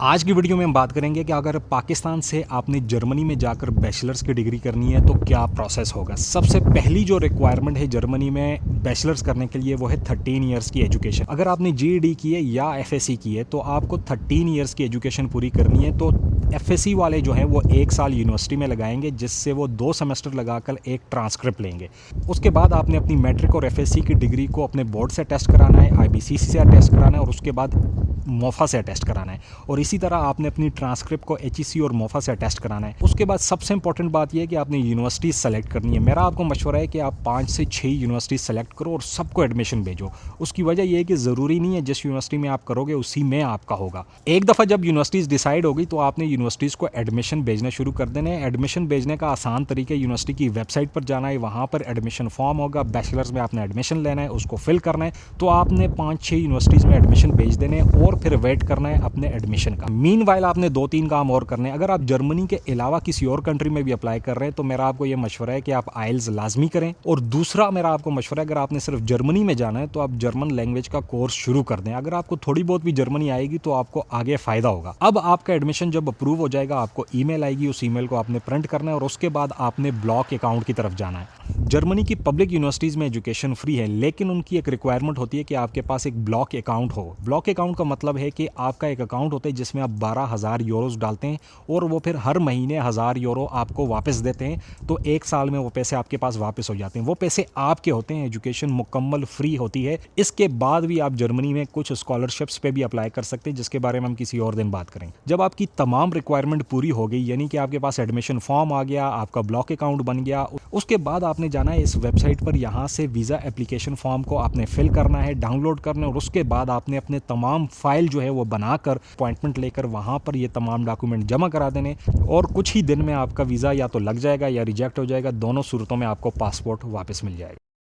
आज की वीडियो में हम बात करेंगे कि अगर पाकिस्तान से आपने जर्मनी में जाकर बैचलर्स की डिग्री करनी है तो क्या प्रोसेस होगा। सबसे पहली जो रिक्वायरमेंट है जर्मनी में बैचलर्स करने के लिए वो है 13 ईयर्स की एजुकेशन। अगर आपने जीईडी की है या एफएससी की है तो आपको 13 ईयर्स की एजुकेशन पूरी करनी है। तो एफएससी वाले जो हैं वो 1 साल यूनिवर्सिटी में लगाएंगे, जिससे वो 2 सेमेस्टर लगाकर एक ट्रांसक्रिप्ट लेंगे। उसके बाद आपने अपनी मैट्रिक और एफएससी की डिग्री को अपने बोर्ड से टेस्ट कराना है, आईबीसीसी से टेस्ट कराना है और उसके बाद मोफा से अटेस्ट कराना है। और इसी तरह आपने अपनी ट्रांसक्रिप्ट को एचईसी और मोफा से अटेस्ट कराना है। उसके बाद सबसे इंपॉर्टेंट बात यह है कि आपने यूनिवर्सिटी सेलेक्ट करनी है। मेरा आपको मशवरा है कि आप 5 से 6 यूनिवर्सिटी सेलेक्ट करो और सबको एडमिशन भेजो। उसकी वजह यह है कि ज़रूरी नहीं है जिस यूनिवर्सिटी में आप करोगे उसी में आपका होगा। एक दफ़ा जब यूनिवर्सिटीज़ डिसाइड होगी तो आपने यूनिवर्सिटीज़ को एडमिशन भेजना शुरू कर देना है। एडमिशन भेजने का आसान तरीका यूनिवर्सिटी की वेबसाइट पर जाना है, वहाँ पर एडमिशन फॉर्म होगा, बैचलर्स में आपने एडमिशन लेना है, उसको फिल करना है। तो आपने 5-6 यूनिवर्सिटीज़ में एडमिशन भेज देने और फिर वेट करना है अपने एडमिशन का। मीनवाइल आपने 2-3 काम और करने हैं। अगर आप जर्मनी के अलावा किसी और कंट्री में भी अप्लाई कर रहे हैं तो मेरा आपको ये मशवरा है कि आप आइल्स लाजमी करें। और दूसरा मेरा आपको मशवरा है, अगर आपने सिर्फ जर्मनी में जाना है तो आप जर्मन लैंग्वेज का कोर्स शुरू कर दें। अगर आपको थोड़ी बहुत भी जर्मनी आएगी तो आपको आगे फ़ायदा होगा। अब आपका एडमिशन जब अप्रूव हो जाएगा आपको ईमेल आएगी, उस ईमेल को आपने प्रिंट करना है और उसके बाद आपने ब्लॉक अकाउंट की तरफ जाना है। जर्मनी की पब्लिक यूनिवर्सिटीज़ में एजुकेशन फ्री है, लेकिन उनकी एक रिक्वायरमेंट होती है कि आपके पास एक ब्लॉक अकाउंट हो। ब्लॉक अकाउंट का मतलब है कि आपका एक अकाउंट होता है जिसमें आप 12,000 यूरोज़ डालते हैं और वो फिर हर महीने 1,000 यूरो आपको वापस देते हैं। तो 1 साल में वो पैसे आपके पास वापस हो जाते हैं। वो पैसे आपके होते हैं, एजुकेशन मुकम्मल फ्री होती है। इसके बाद भी आप जर्मनी में कुछ स्कॉलरशिप्स पे भी अप्लाई कर सकते हैं, जिसके बारे में हम किसी और दिन बात करेंगे। जब आपकी तमाम रिक्वायरमेंट पूरी हो गई, यानी कि आपके पास एडमिशन फॉर्म आ गया, आपका ब्लॉक अकाउंट बन गया, उसके बाद आपने जाना है इस वेबसाइट पर। यहाँ से वीज़ा एप्लीकेशन फॉर्म को आपने फिल करना है, डाउनलोड करना है और उसके बाद आपने अपने तमाम फाइल जो है वो बनाकर अपॉइंटमेंट लेकर वहाँ पर ये तमाम डॉक्यूमेंट जमा करा देने और कुछ ही दिन में आपका वीज़ा या तो लग जाएगा या रिजेक्ट हो जाएगा। दोनों सूरतों में आपको पासपोर्ट वापस मिल जाएगा।